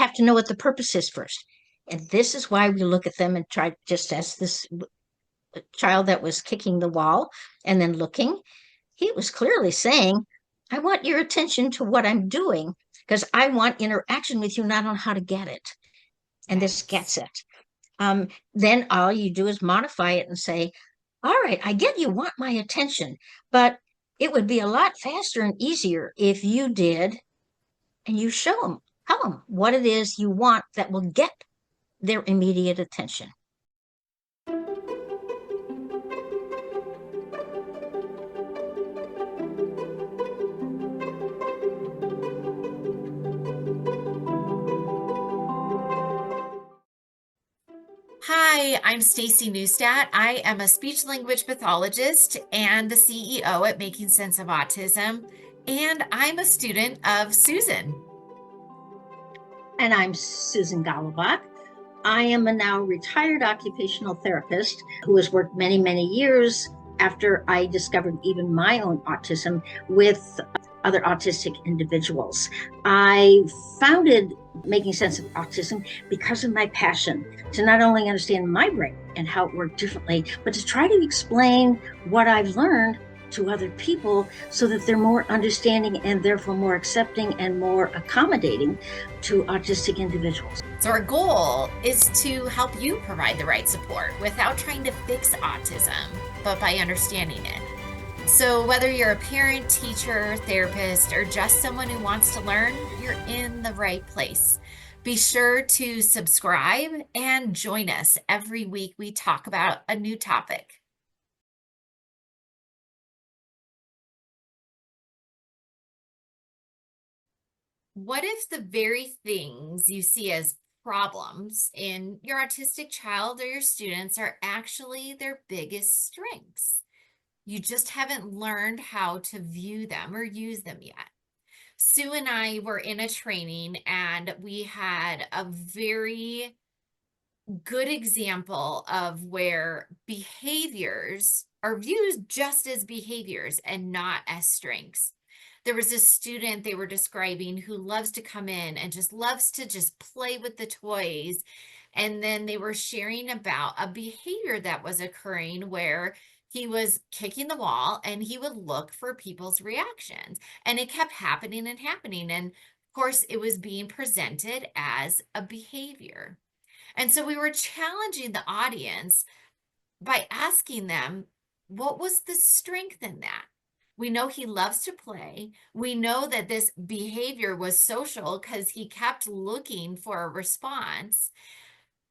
have to know what the purpose is first. And this is why we look at them and try, just as this child that was kicking the wall and then looking, he was clearly saying, I want your attention to what I'm doing because I want interaction with you, not on how to get it. And this gets it. Then all you do is modify it and say, all right, I get you want my attention, but it would be a lot faster and easier if you did, and you show them, tell them what it is you want that will get their immediate attention. Hi, I'm Staci Neustadt. I am a speech language pathologist and the CEO at Making Sense of Autism, and I'm a student of Susan. And I'm Susan Golubock. I am a now retired occupational therapist who has worked many, many years after I discovered even my own autism with other autistic individuals. I founded Making Sense of Autism because of my passion to not only understand my brain and how it worked differently, but to try to explain what I've learned to other people so that they're more understanding and therefore more accepting and more accommodating to autistic individuals. So, our goal is to help you provide the right support without trying to fix autism, but by understanding it. So, whether you're a parent, teacher, therapist, or just someone who wants to learn, you're in the right place. Be sure to subscribe and join us every week. We talk about a new topic. What if the very things you see as problems in your autistic child or your students are actually their biggest strengths? You just haven't learned how to view them or use them yet. Sue and I were in a training and we had a very good example of where behaviors are viewed just as behaviors and not as strengths. There was a student they were describing who loves to come in and just loves to just play with the toys. And then they were sharing about a behavior that was occurring where he was kicking the wall and he would look for people's reactions. And it kept happening and happening. And of course, it was being presented as a behavior. And so we were challenging the audience by asking them, what was the strength in that? We know he loves to play. We know that this behavior was social because he kept looking for a response.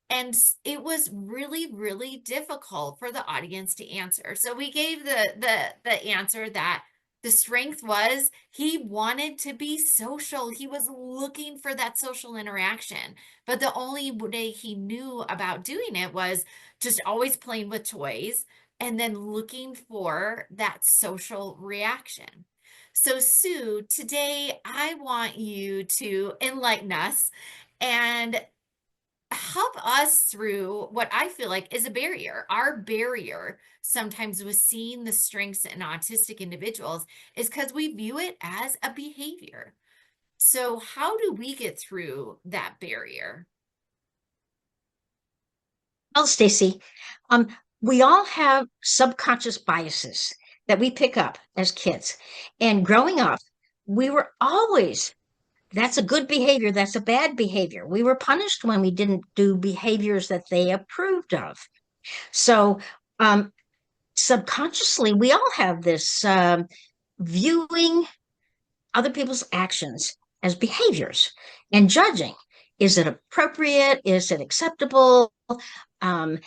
And it was really, really difficult for the audience to answer. So we gave the answer that the strength was he wanted to be social. He was looking for that social interaction. But the only way he knew about doing it was just always playing with toys and then looking for that social reaction. So, Sue, today I want you to enlighten us and help us through what I feel like is a barrier. Our barrier sometimes with seeing the strengths in autistic individuals is because we view it as a behavior. So, how do we get through that barrier? Well, Staci, um, we all have subconscious biases that we pick up as kids. And growing up, we were always, that's a good behavior, that's a bad behavior. We were punished when we didn't do behaviors that they approved of. So subconsciously, we all have this viewing other people's actions as behaviors and judging. Is it appropriate? Is it acceptable? Um,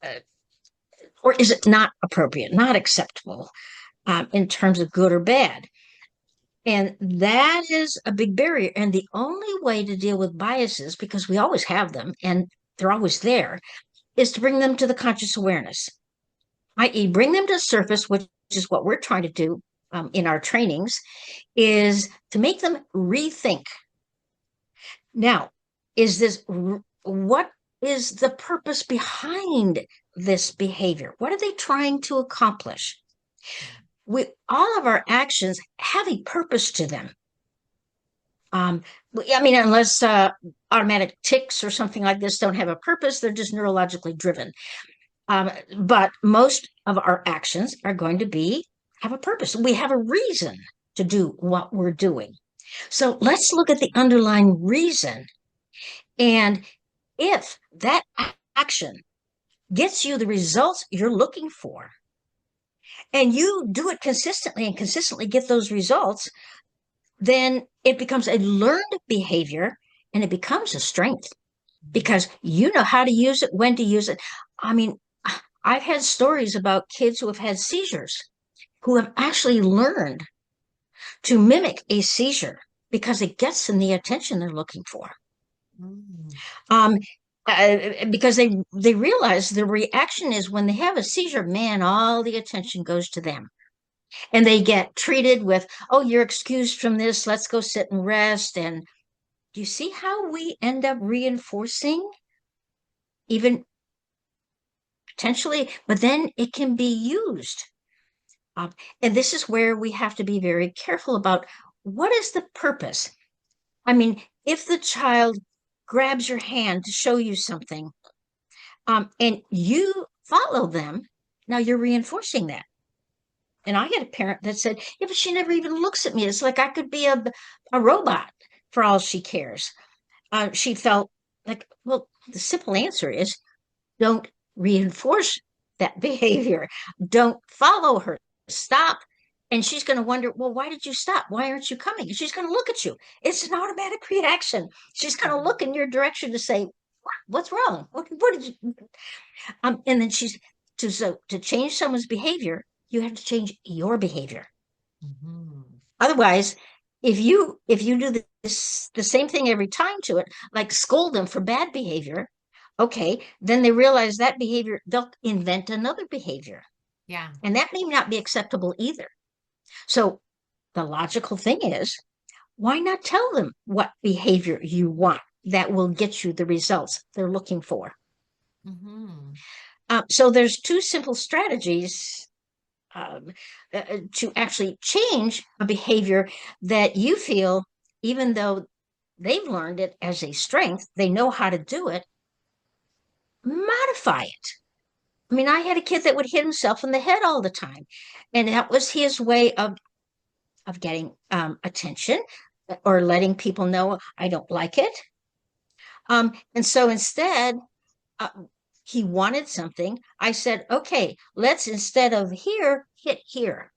uh, or is it not appropriate, not acceptable in terms of good or bad? And that is a big barrier. And the only way to deal with biases, because we always have them and they're always there, is to bring them to the conscious awareness, i.e., bring them to the surface, which is what we're trying to do in our trainings, is to make them rethink. Now, what is the purpose behind this behavior? What are they trying to accomplish? All of our actions have a purpose to them. I mean, unless automatic tics or something like this don't have a purpose. They're just neurologically driven. But most of our actions are going to have a purpose. We have a reason to do what we're doing. So let's look at the underlying reason. And if that action gets you the results you're looking for, and you do it consistently and consistently get those results, then it becomes a learned behavior and it becomes a strength because you know how to use it, when to use it. I mean, I've had stories about kids who have had seizures who have actually learned to mimic a seizure because it gets them the attention they're looking for. Mm. Um, because they realize the reaction is when they have a seizure, man, all the attention goes to them. And they get treated with, oh, you're excused from this. Let's go sit and rest. And do you see how we end up reinforcing even potentially, but then it can be used. Um, and this is where we have to be very careful about what is the purpose. I mean, if the child grabs your hand to show you something, and you follow them, now you're reinforcing that. And I had a parent that said, yeah, but she never even looks at me. It's like I could be a robot for all she cares. She felt like, well, the simple answer is don't reinforce that behavior. Don't follow her. Stop. And she's going to wonder, well, why did you stop? Why aren't you coming? And she's going to look at you. It's an automatic reaction. She's going to look in your direction to say, what's wrong? What did you? And then to change someone's behavior, you have to change your behavior. Mhm. Otherwise, if you do the same thing every time to it, like scold them for bad behavior, okay, then they realize that behavior, they'll invent another behavior. Yeah. And that may not be acceptable either. So the logical thing is, why not tell them what behavior you want that will get you the results they're looking for? Hmm. So there's two simple strategies um, to actually change a behavior that you feel, even though they've learned it as a strength, they know how to do it, modify it. I mean, I had a kid that would hit himself in the head all the time, and that was his way of getting attention or letting people know I don't like it. And so instead, uh, he wanted something. I said, okay, let's instead of here, hit here.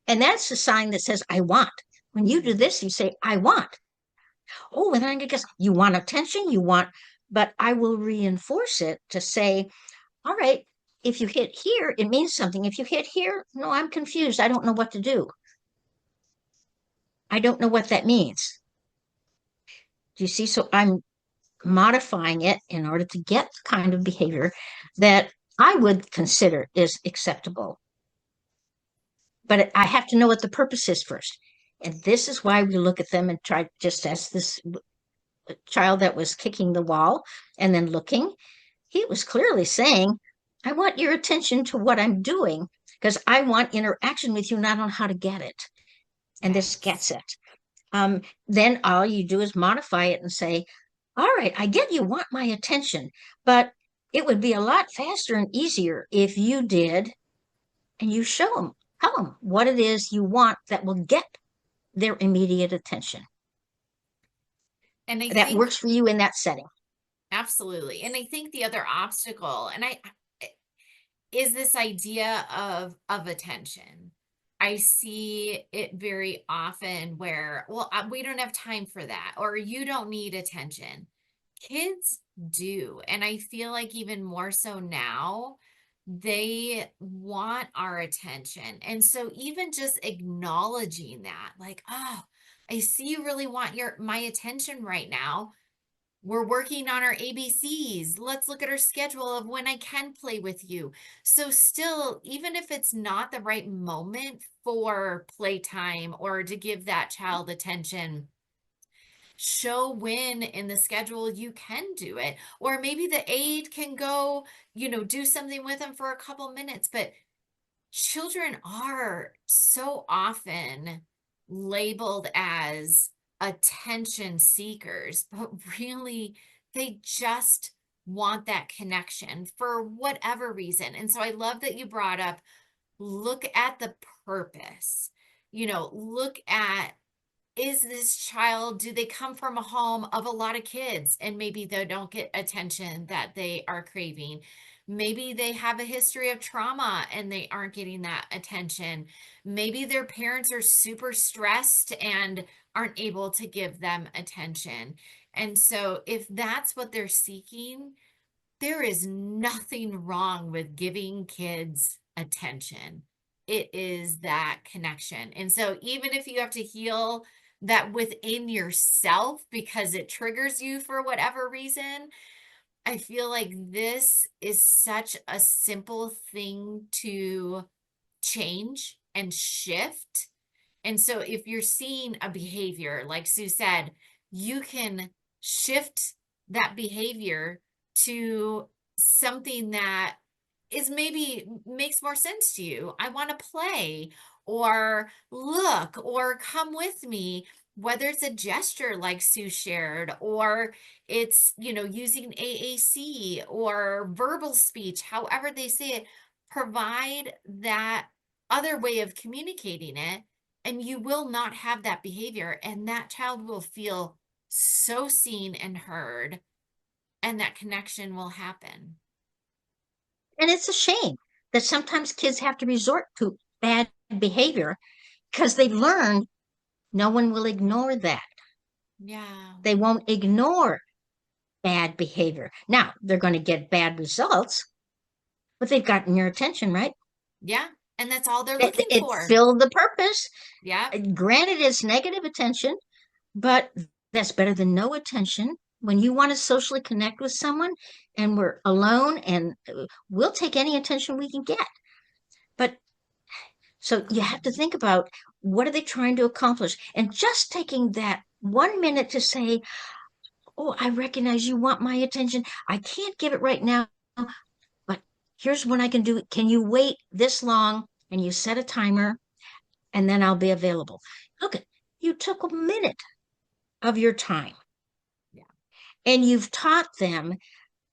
And that's a sign that says, I want. When you do this, you say, I want. Oh, and then I guess you want attention, you want, but I will reinforce it to say, all right, if you hit here, it means something. If you hit here, no, I'm confused. I don't know what to do. I don't know what that means. Do you see? So I'm modifying it in order to get the kind of behavior that I would consider is acceptable. But I have to know what the purpose is first. And this is why we look at them and try, just as this child that was kicking the wall and then looking, he was clearly saying, I want your attention to what I'm doing because I want interaction with you, not on how to get it. And this Yes. gets it. Then all you do is modify it and say, all right, I get you want my attention, but it would be a lot faster and easier if you did, and you show them, tell them what it is you want that will get their immediate attention. And I That think works for you in that setting. absolutely. And I think the other obstacle, is this idea of attention. I see it very often where, well, we don't have time for that, or you don't need attention. Kids do. And I feel like even more so now, they want our attention. And so even just acknowledging that, like, oh, I see you really want my attention right now. We're working on our ABCs. Let's look at our schedule of when I can play with you. So, still, even if it's not the right moment for playtime or to give that child attention, show when in the schedule you can do it. Or maybe the aide can go, do something with them for a couple minutes. But children are so often labeled as attention seekers, but really they just want that connection for whatever reason. And so I love that you brought up, look at the purpose. Look at, is this child, do they come from a home of a lot of kids and maybe they don't get attention that they are craving? Maybe they have a history of trauma and they aren't getting that attention. Maybe their parents are super stressed and aren't able to give them attention. And so, if that's what they're seeking, there is nothing wrong with giving kids attention. It is that connection. And so, even if you have to heal that within yourself because it triggers you for whatever reason, I feel like this is such a simple thing to change and shift. And so if you're seeing a behavior, like Sue said, you can shift that behavior to something that is maybe makes more sense to you. I want to play or look or come with me, whether it's a gesture like Sue shared, or it's, using AAC or verbal speech, however they say it, provide that other way of communicating it, and you will not have that behavior, and that child will feel so seen and heard, and that connection will happen. And it's a shame that sometimes kids have to resort to bad behavior because they've learned no one will ignore that. Yeah. They won't ignore bad behavior. Now, they're going to get bad results, but they've gotten your attention, right? Yeah. And that's all they're It, looking it for. filled the purpose. Yeah. Granted, it's negative attention, but that's better than no attention. When you want to socially connect with someone and we're alone, and we'll take any attention we can get. But so you have to think about, what are they trying to accomplish? And just taking that 1 minute to say, oh, I recognize you want my attention. I can't give it right now, but here's what I can do. Can you wait this long? And you set a timer, and then I'll be available. Look, you took a minute of your time, Yeah. and you've taught them.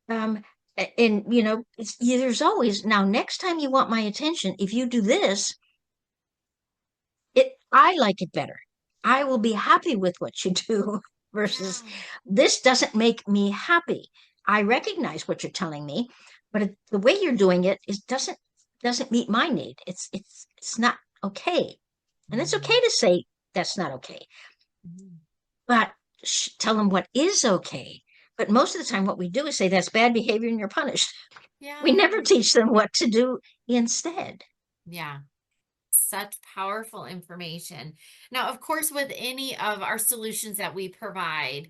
Um, and there's always, now, next time you want my attention, if you do this, I like it better. I will be happy with what you do versus, Yeah. this doesn't make me happy. I recognize what you're telling me, but the way you're doing it is doesn't meet my need. It's not okay. And it's Mhm. okay to say that's not okay, Mhm. but tell them what is okay. But most of the time, what we do is say that's bad behavior and you're punished. We never Yeah. teach them what to do instead. Yeah. Such powerful information. Now, of course, with any of our solutions that we provide,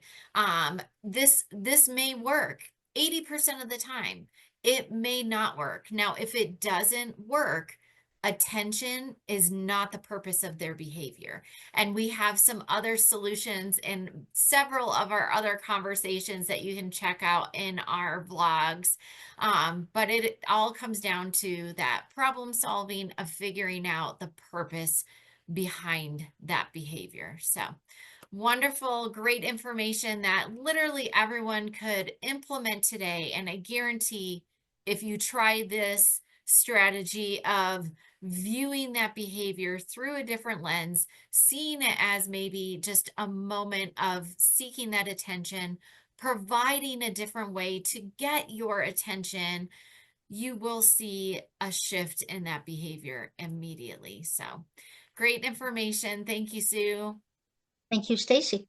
this may work 80% of the time. It may not work. Now, if it doesn't work, attention is not the purpose of their behavior. And we have some other solutions in several of our other conversations that you can check out in our vlogs. But it all comes down to that problem solving of figuring out the purpose behind that behavior. So wonderful, great information that literally everyone could implement today. And I guarantee, if you try this strategy of viewing that behavior through a different lens, seeing it as maybe just a moment of seeking that attention, providing a different way to get your attention, you will see a shift in that behavior immediately. So great information. Thank you, Sue. Thank you, Staci.